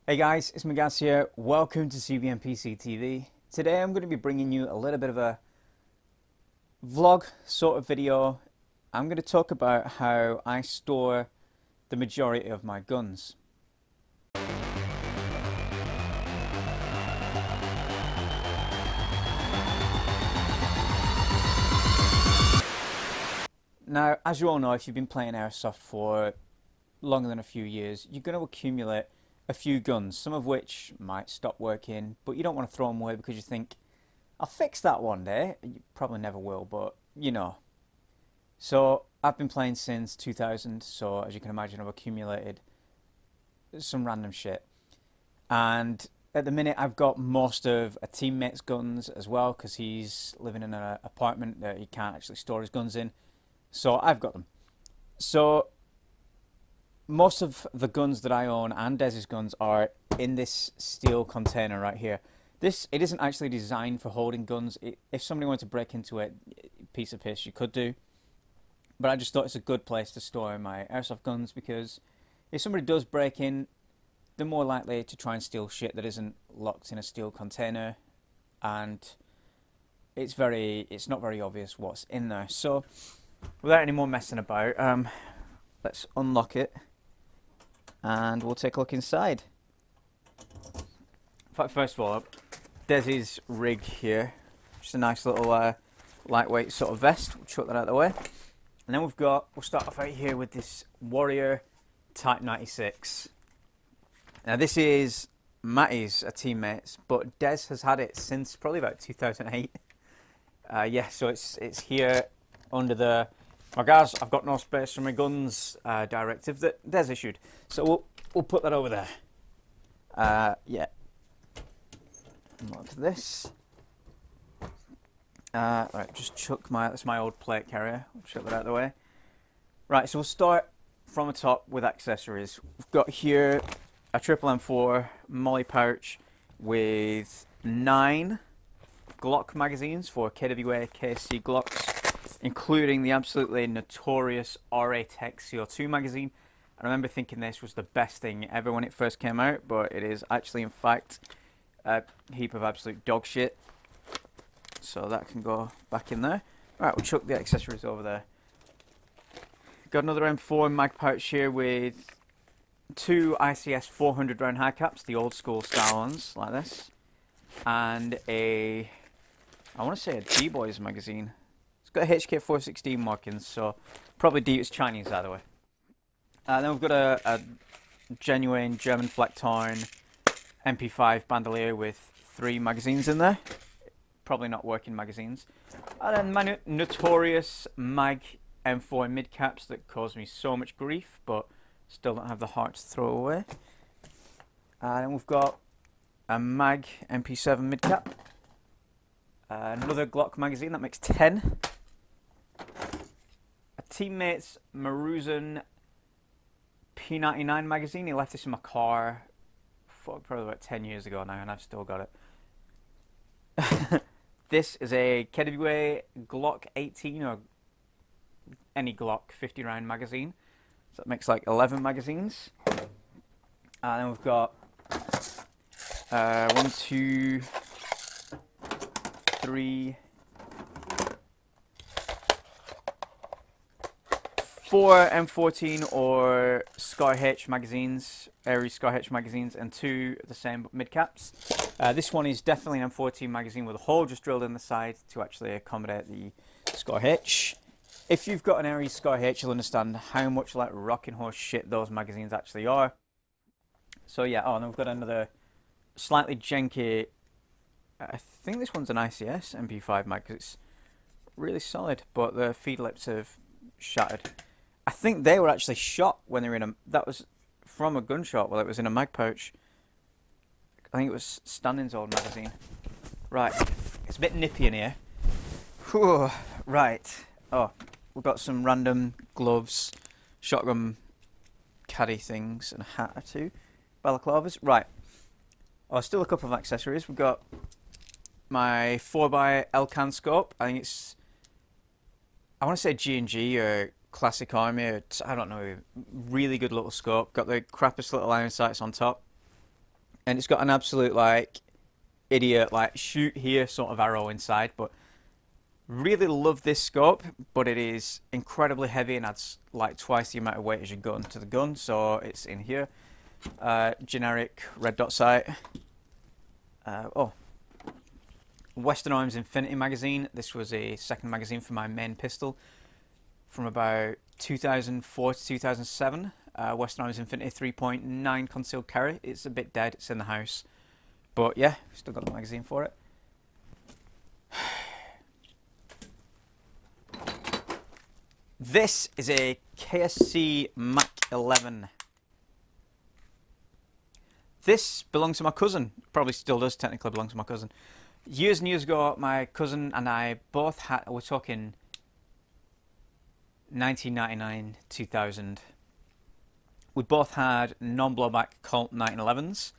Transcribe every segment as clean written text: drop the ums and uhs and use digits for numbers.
Hey guys, it's Magaz here. Welcome to CBMPC TV. Today I'm going to be bringing you a little bit of a vlog sort of video. I'm going to talk about how I store the majority of my guns. Now, as you all know, if you've been playing airsoft for longer than a few years, you're going to accumulate a few guns, some of which might stop working, but you don't want to throw them away because you think, I'll fix that one day. You probably never will, but you know. So I've been playing since 2000, so as you can imagine, I've accumulated some random shit. And at the minute, I've got most of a teammate's guns as well, because he's living in an apartment that he can't actually store his guns in. So I've got them. So most of the guns that I own and Dez's guns are in this steel container right here. It isn't actually designed for holding guns. If somebody wanted to break into it, piece of piss, you could do. But I just thought it's a good place to store my airsoft guns, because if somebody does break in, they're more likely to try and steal shit that isn't locked in a steel container, and it's not very obvious what's in there. So without any more messing about, let's unlock it and we'll take a look inside. In fact, first of all, Desi's rig here, just a nice little lightweight sort of vest. We'll chuck that out of the way. And then we'll start off right here with this Warrior Type 96. Now this is Matty's, a teammate's, but Des has had it since probably about 2008. Yeah, so it's here under the "Guys, I've got no space for my guns" directive that Des issued. So we'll put that over there. Yeah. Unlock this. Right, just chuck that's my old plate carrier. We'll chuck that out of the way. Right, so we'll start from the top with accessories. We've got here a triple M4 molly pouch with 9 Glock magazines for KWA KSC Glocks, including the absolutely notorious RA Tech CO2 magazine. I remember thinking this was the best thing ever when it first came out, but it is actually, in fact, a heap of absolute dog shit. So that can go back in there. Alright, we'll chuck the accessories over there. Got another M4 mag pouch here with 2 ICS 400 round high caps, the old school style ones, like this. And I want to say a D-Boys magazine. It's got a HK 416 markings, so probably D, it's Chinese either way. Then we've got a genuine German flak torn MP5 bandolier with 3 magazines in there. Probably not working magazines. And then my notorious mag M4 mid caps that caused me so much grief, but still don't have the heart to throw away. And then we've got a mag MP7 mid cap. Another Glock magazine, that makes 10. A teammate's Maruzen P99 magazine. He left this in my car probably about 10 years ago now, and I've still got it. This is a KWA Glock 18 or any Glock 50 round magazine. So that makes like 11 magazines. And then we've got 1, 2, 3, 4 M14 or Scar H magazines, Aries Scar H magazines, and 2 of the same mid caps. This one is definitely an M14 magazine with a hole just drilled in the side to actually accommodate the Scar H. If you've got an Aries Scar H, you'll understand how much like rocking horse shit those magazines actually are. So yeah, and then we've got another slightly janky, I think this one's an ICS MP5 mag because it's really solid, but the feed lips have shattered. I think they were actually shot when they were in that was from a gunshot while it was in a mag pouch. I think it was Standing's old magazine. Right, it's a bit nippy in here. Whew. Right, oh, we've got some random gloves, shotgun caddy things, and a hat or 2. Balaclavas. Right, oh, still a couple of accessories. We've got my 4x Elcan scope. I think it's, I want to say G&G or Classic Army, or I don't know, really good little scope. Got the crappiest little iron sights on top. and it's got an absolute like idiot like shoot here sort of arrow inside. But really love this scope, but it is incredibly heavy and adds like twice the amount of weight as your gun to the gun. So it's in here. Generic red dot sight. Western Arms Infinity magazine. This was a second magazine for my main pistol from about 2004 to 2007. Western Arms Infinity 3.9 concealed carry. It's a bit dead, it's in the house. But yeah, still got the magazine for it. This is a KSC Mac 11. This belongs to my cousin. Probably still does technically belong to my cousin. Years and years ago, my cousin and I both had, we're talking 1999, 2000. We both had non-blowback Colt 1911s.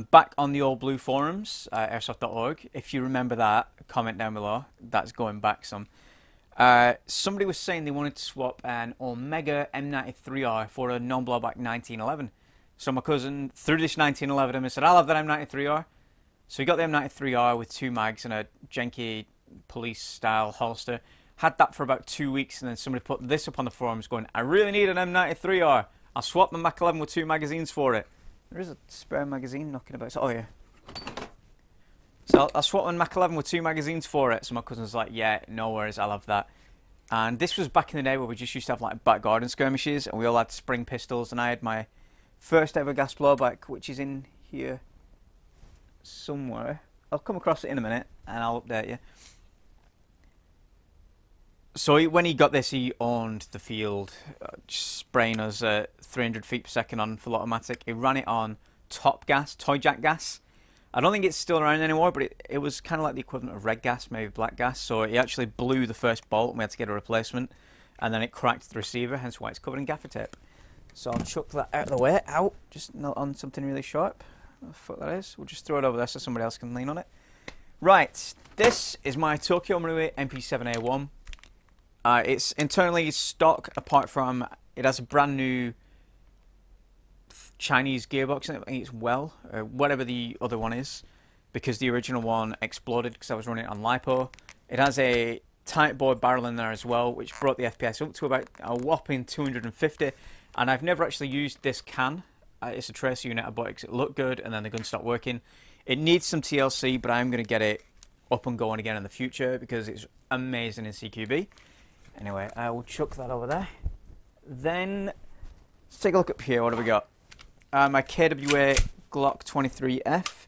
Back on the old blue forums, airsoft.org. If you remember that, comment down below. That's going back some. Somebody was saying they wanted to swap an Omega M93R for a non-blowback 1911. So my cousin threw this 1911 and said, I'll have that M93R. So he got the M93R with 2 mags and a janky police-style holster. Had that for about 2 weeks, and then somebody put this up on the forums going, I really need an M93R. I'll swap the Mac 11 with 2 magazines for it. There is a spare magazine knocking about. Oh, yeah. So I'll swap one Mac 11 with 2 magazines for it. So my cousin was like, yeah, no worries, I'll have that. And this was back in the day where we just used to have like back garden skirmishes, and we all had spring pistols, and I had my first ever gas blowback, which is in here somewhere. I'll come across it in a minute, and I'll update you. So when he got this, he owned the field, spraying us at 300 feet per second on full automatic. He ran it on top gas, toy jack gas. I don't think it's still around anymore, but it was kind of like the equivalent of red gas, maybe black gas. So he actually blew the first bolt, and we had to get a replacement. And then it cracked the receiver, hence why it's covered in gaffer tape. So I'll chuck that out of the way, out, just not on something really sharp. What the fuck that is? We'll just throw it over there so somebody else can lean on it. Right, this is my Tokyo Marui MP7A1. It's internally stock, apart from it has a brand new Chinese gearbox in it. I think it's well, or whatever the other one is, because the original one exploded because I was running it on LiPo. It has a tight bore barrel in there as well, which brought the FPS up to about a whopping 250. And I've never actually used this can. It's a tracer unit I bought because it looked good, and then the gun stopped working. It needs some TLC, but I'm going to get it up and going again in the future because it's amazing in CQB. Anyway, I will chuck that over there. Then, let's take a look up here. What have we got? My KWA Glock 23F.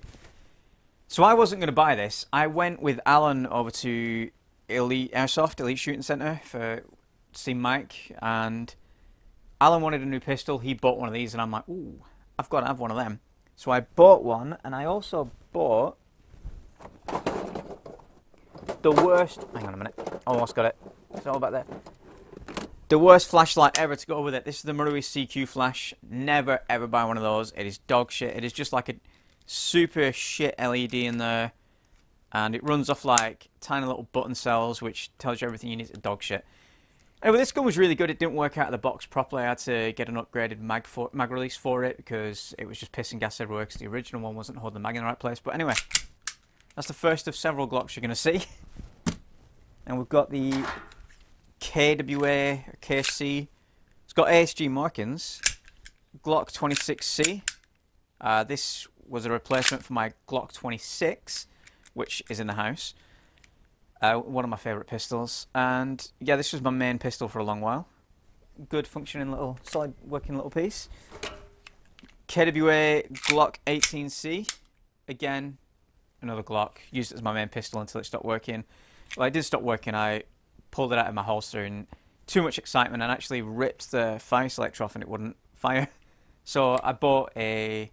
So I wasn't going to buy this. I went with Alan over to Elite Airsoft, Elite Shooting Centre, for see Mike, and Alan wanted a new pistol. He bought one of these, and I'm like, ooh, I've got to have one of them. So I bought one, and I also bought the worst... Hang on a minute. Almost got it. It's all back there. The worst flashlight ever to go with it. This is the Marui CQ flash. Never, ever buy one of those. It is dog shit. It is just like a super shit LED in there. And it runs off like tiny little button cells, which tells you everything you need. It's dog shit. Anyway, this gun was really good. It didn't work out of the box properly. I had to get an upgraded mag release for it because it was just pissing gas everywhere because the original one wasn't holding the mag in the right place. But anyway, that's the first of several Glocks you're going to see. And we've got the KWA, KSC. It's got ASG markings. Glock 26C. This was a replacement for my Glock 26, which is in the house. One of my favourite pistols. And yeah, this was my main pistol for a long while. Good functioning little, solid working little piece. KWA Glock 18C. Again, another Glock. Used it as my main pistol until it stopped working. Well, it did stop working. I pulled it out of my holster and too much excitement and actually ripped the fire selector off and it wouldn't fire. So I bought a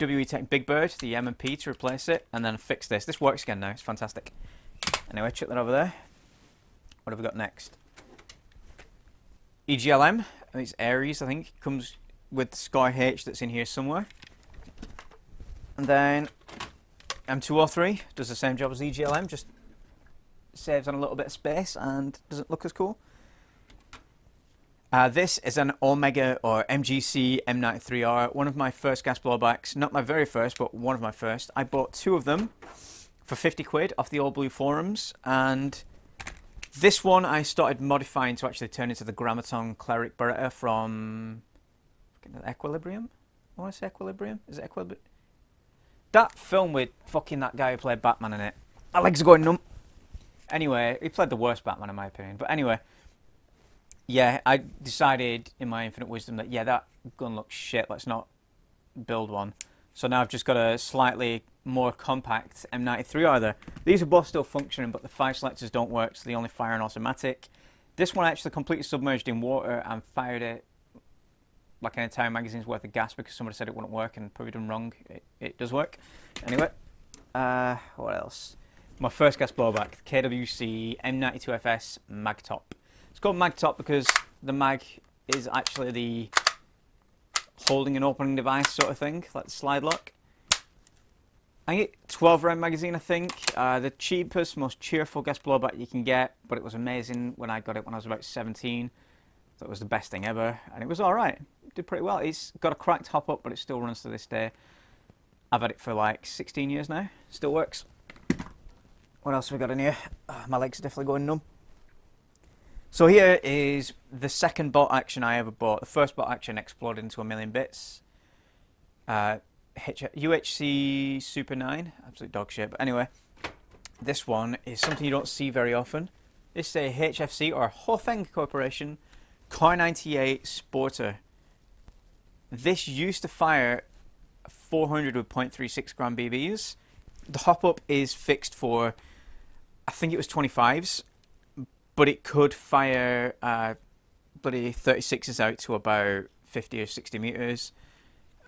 WE Tech Big Bird, the M&P, to replace it, and then fixed this. This works again now. It's fantastic. Anyway, chuck that over there. What have we got next? EGLM. I think it's Aries, I think. Comes with Sky H that's in here somewhere. And then M203 does the same job as EGLM, just saves on a little bit of space and doesn't look as cool. This is an Omega or MGC M93R, one of my first gas blowbacks. Not my very first, but one of my first. I bought 2 of them for 50 quid off the Old Blue forums, and this one I started modifying to actually turn into the Grammaton Cleric Beretta from Equilibrium? I want to say Equilibrium? Is it Equilibrium? That film with fucking that guy who played Batman in it. My legs are going numb. Anyway, he played the worst Batman in my opinion. But anyway, yeah, I decided in my infinite wisdom that, yeah, that gun looks shit. Let's not build one. So now I've just got a slightly more compact M93R there. These are both still functioning, but the fire selectors don't work, so they only fire in automatic. This one actually completely submerged in water and fired it like an entire magazine's worth of gas because somebody said it wouldn't work and proved them wrong. It does work. Anyway, what else? My first gas blowback, KWC M92FS Magtop. It's called Magtop because the mag is actually the holding and opening device sort of thing, like the slide lock. I get 12 round magazine, I think. The cheapest, most cheerful gas blowback you can get, but it was amazing when I got it when I was about 17. That was the best thing ever, and it was alright. It did pretty well. It's got a cracked hop up, but it still runs to this day. I've had it for like 16 years now. Still works. What else have we got in here? Oh, my legs are definitely going numb. So here is the second bolt action I ever bought. The first bolt action exploded into a million bits. UHC Super 9, absolute dog shit. But anyway, this one is something you don't see very often. This is a HFC or Hofeng Corporation Car 98 Sporter. This used to fire 400 with 0.36 gram BBs. The hop up is fixed for, I think it was 25s, but it could fire bloody 36s out to about 50 or 60 meters,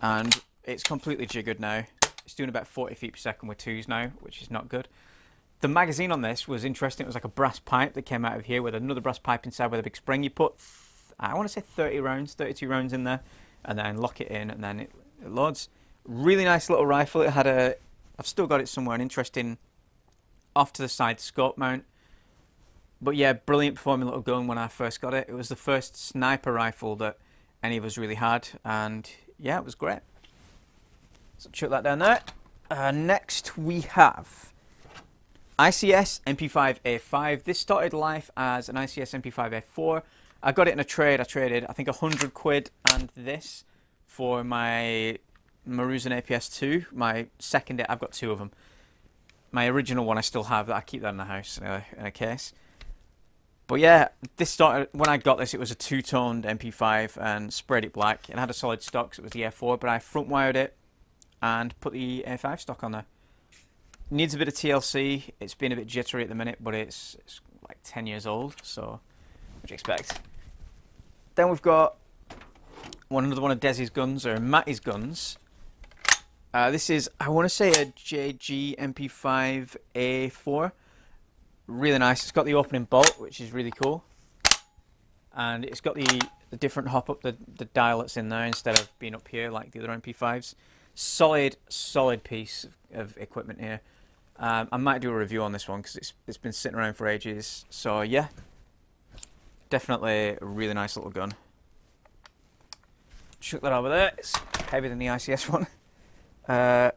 and it's completely jiggered now. It's doing about 40 feet per second with 2s now, which is not good. The magazine on this was interesting. It was like a brass pipe that came out of here with another brass pipe inside with a big spring. You put, I want to say 30 rounds, 32 rounds in there, and then lock it in, and then it loads. Really nice little rifle. It had a, I've still got it somewhere, an interesting off to the side scope mount. But yeah, brilliant performing little gun when I first got it. It was the first sniper rifle that any of us really had, and yeah, it was great. So chuck that down there. Next we have ICS MP5A5. This started life as an ICS MP5A4. I got it in a trade. I traded, I think, 100 quid and this for my Maruzen APS2. My second, I've got 2 of them. My original one I still have. I keep that in the house in a case. But yeah, this started, when I got this, it was a 2-toned MP5 and sprayed it black. It had a solid stock, so it was the A4, but I front wired it and put the A5 stock on there. Needs a bit of TLC. It's been a bit jittery at the minute, but it's like 10 years old, so what do you expect? Then we've got another one of Desi's guns, or Matty's guns. This is, I want to say, a JG MP5A4. Really nice. It's got the opening bolt, which is really cool. And it's got the different hop up, the dial that's in there instead of being up here like the other MP5s. Solid piece of equipment here. I might do a review on this one because it's been sitting around for ages. So yeah, definitely a really nice little gun. Chuck that over there. It's heavier than the ICS one. Right,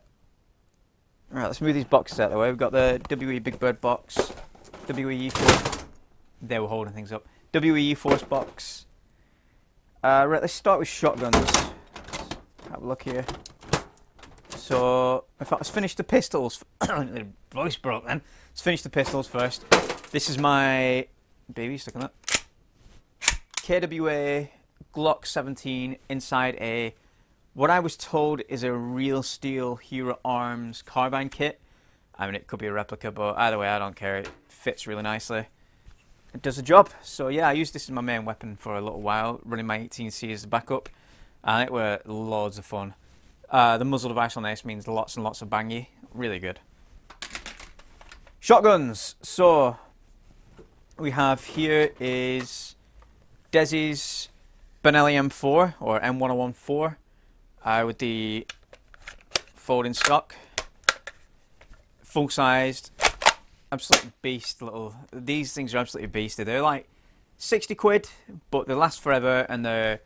let's move these boxes out of the way. We've got the WE Big Bird box, WE Force. They were holding things up. WE Force box. Right, let's start with shotguns. Let's have a look here. So, in fact, let's finish the pistols. The voice broke then. Let's finish the pistols first. This is my baby, stick on that. KWA Glock 17 inside a, what I was told is a real steel Hero Arms carbine kit. I mean, it could be a replica, but either way, I don't care. It fits really nicely. It does the job. So yeah, I used this as my main weapon for a little while, running my 18C as the backup, and it were loads of fun. The muzzle device on this means lots and lots of bangy. Really good. Shotguns. So we have here is Desi's Benelli M4 or M1014 with the folding stock, full sized, absolute beast little. These things are absolutely beasted. They're like 60 quid, but they last forever and they're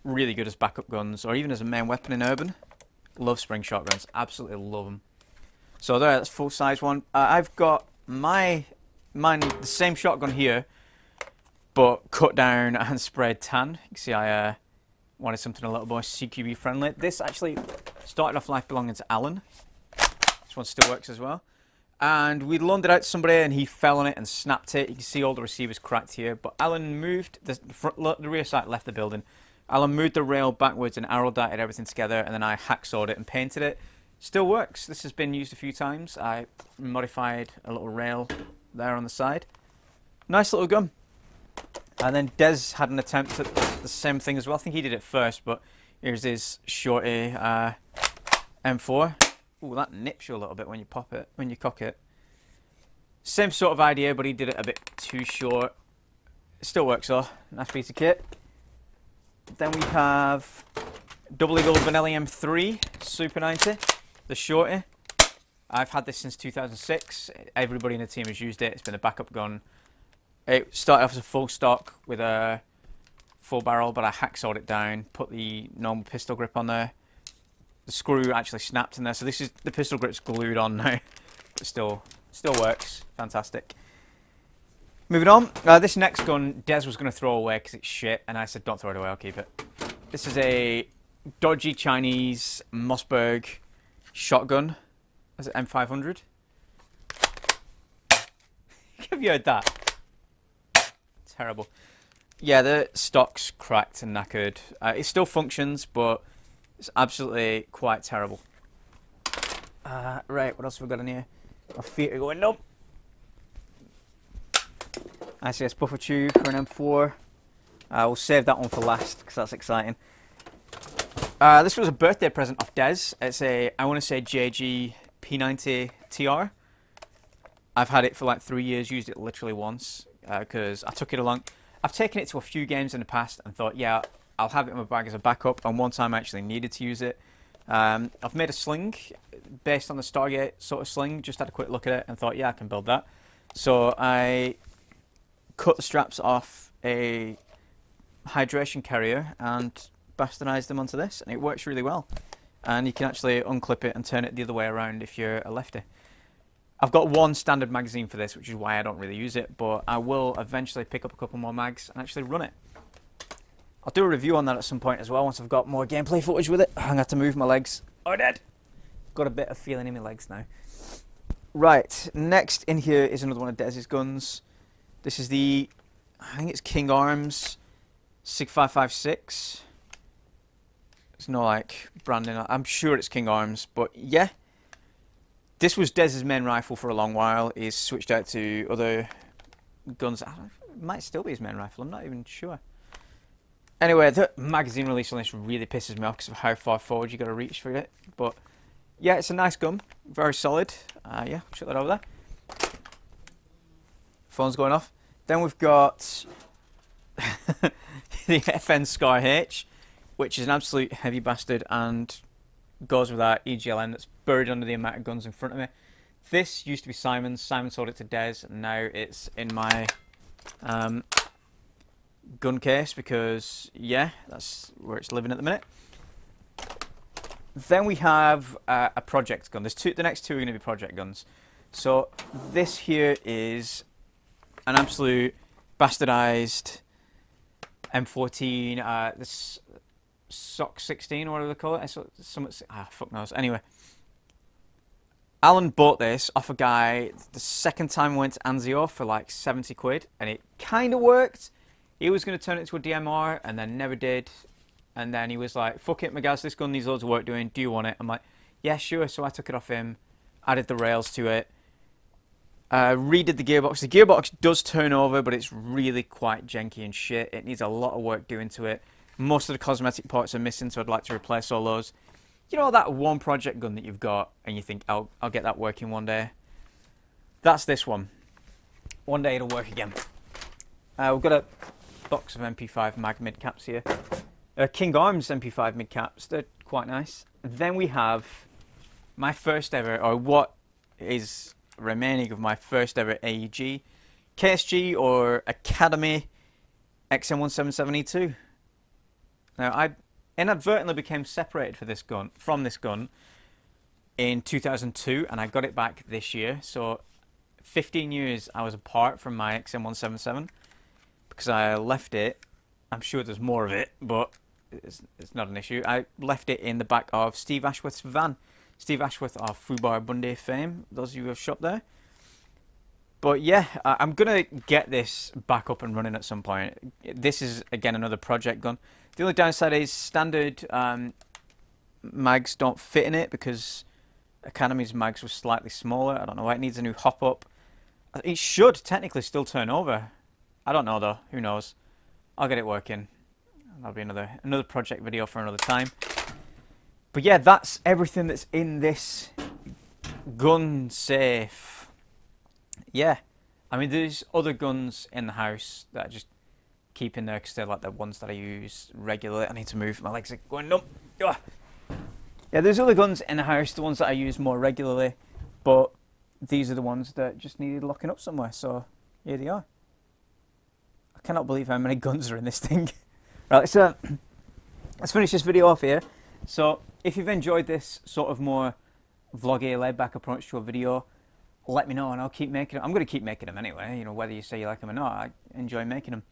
really good as backup guns or even as a main weapon in urban. Love spring shotguns, absolutely love them. So there, that's full size one. I've got mine, the same shotgun here, but cut down and sprayed tan. You can see I wanted something a little more CQB friendly. This actually started off life belonging to Alan. This one still works as well. And we loaned it out to somebody and he fell on it and snapped it. You can see all the receivers cracked here. But Alan moved, the rear sight left the building. Alan moved the rail backwards and arrow darted everything together, and then I hacksawed it and painted it. Still works. This has been used a few times. I modified a little rail there on the side. Nice little gun. And then Des had an attempt at the same thing as well. I think he did it first, but here's his shorty M4. Ooh, that nips you a little bit when you pop it, when you cock it. Same sort of idea, but he did it a bit too short. It still works though. Nice piece of kit. Then we have Double Eagle Vanilla M3 Super 90, the shorty. I've had this since 2006. Everybody in the team has used it. It's been a backup gun. It started off as a full stock with a full barrel, but I hacksawed it down, put the normal pistol grip on there. The screw actually snapped in there, so this is the pistol grip's glued on now, but still works. Fantastic. Moving on, this next gun Des was going to throw away because it's shit, and I said don't throw it away, I'll keep it. This is a dodgy Chinese Mossberg shotgun. Is it M500? Have you heard that? Terrible. Yeah, the stock's cracked and knackered. It still functions, but it's absolutely quite terrible. Right, what else have we got in here? My feet are going numb. ICS buffer tube for an M4. We'll save that one for last because that's exciting. This was a birthday present off Des. It's a, I want to say JG P90 TR. I've had it for like 3 years, used it literally once because I took it along. I've taken it to a few games in the past and thought, yeah, I'll have it in my bag as a backup, and one time I actually needed to use it. I've made a sling based on the Stargate sort of sling, just had a quick look at it and thought, yeah, I can build that. So I cut the straps off a hydration carrier and bastardized them onto this, and it works really well. And you can actually unclip it and turn it the other way around if you're a lefty. I've got one standard magazine for this, which is why I don't really use it, but I will eventually pick up a couple more mags and actually run it. I'll do a review on that at some point as well once I've got more gameplay footage with it. I'm going to have to move my legs. Oh, dead! Got a bit of feeling in my legs now. Right, next in here is another one of Des's guns. This is the, I think it's King Arms SIG 556. There's no like branding. I'm sure it's King Arms, but yeah. This was Des's main rifle for a long while. He's switched out to other guns. It might still be his main rifle, I'm not even sure. Anyway, the magazine release on this really pisses me off because of how far forward you got to reach for it. But yeah, it's a nice gun, very solid. Yeah, shut that over there. Phone's going off. Then we've got the FN Scar H, which is an absolute heavy bastard and goes with that EGLM that's buried under the amount of guns in front of me. This used to be Simon's. Simon sold it to Des, and now it's in my gun case because, yeah, that's where it's living at the minute. Then we have a project gun. There's two. The next two are going to be project guns. So this here is an absolute bastardized M14. This SOC 16 or whatever they call it. Fuck knows. Anyway, Alan bought this off a guy the second time I went to Anzio for like 70 quid, and it kind of worked. He was going to turn it into a DMR and then never did. And then he was like, fuck it, Magaz, this gun needs loads of work doing. Do you want it? I'm like, yeah, sure. So I took it off him, added the rails to it, redid the gearbox. The gearbox does turn over, but it's really quite janky and shit. It needs a lot of work doing to it. Most of the cosmetic parts are missing, so I'd like to replace all those. You know that one project gun that you've got and you think, I'll get that working one day? That's this one. One day it'll work again. We've got a box of MP5 mag mid caps here. King Arms MP5 mid caps, they're quite nice. Then we have my first ever, or what is remaining of my first ever AEG KSG or Academy XM177E2. Now, I inadvertently became separated from this gun in 2002, and I got it back this year. So 15 years I was apart from my XM177 because I left it. I'm sure there's more of it, but it's not an issue. I left it in the back of Steve Ashworth's van. Steve Ashworth of Fubar Bundy fame, those of you who have shopped there. But yeah, I'm going to get this back up and running at some point. This is, again, another project gun. The only downside is standard mags don't fit in it because Academy's mags were slightly smaller. I don't know why it needs a new hop-up. It should technically still turn over. I don't know, though. Who knows? I'll get it working. That'll be another project video for another time. But yeah, that's everything that's in this gun safe. Yeah, I mean, there's other guns in the house that I just keep in there because they're like the ones that I use regularly. I need to move. My legs are going numb. Ugh. Yeah, there's other guns in the house, the ones that I use more regularly, but these are the ones that just needed locking up somewhere, so here they are. I cannot believe how many guns are in this thing. Right, so let's finish this video off here. So if you've enjoyed this sort of more vloggy, laid-back approach to a video, let me know and I'll keep making them. I'm going to keep making them anyway, you know, whether you say you like them or not. I enjoy making them.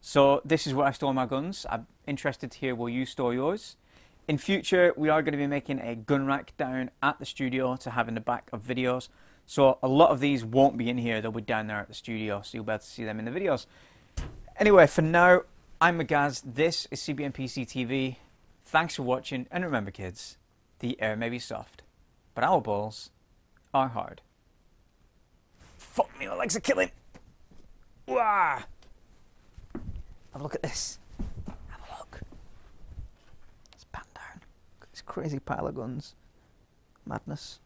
So this is where I store my guns. I'm interested to hear where you store yours. In future, we are going to be making a gun rack down at the studio to have in the back of videos. So a lot of these won't be in here. They'll be down there at the studio, so you'll be able to see them in the videos. Anyway, for now, I'm Magaz. This is CBMPC TV. Thanks for watching. And remember, kids, the air may be soft, but our balls are hard. Fuck me, my legs are killing. Wah! Have a look at this. Have a look. Let's pan down. Look at this crazy pile of guns. Madness.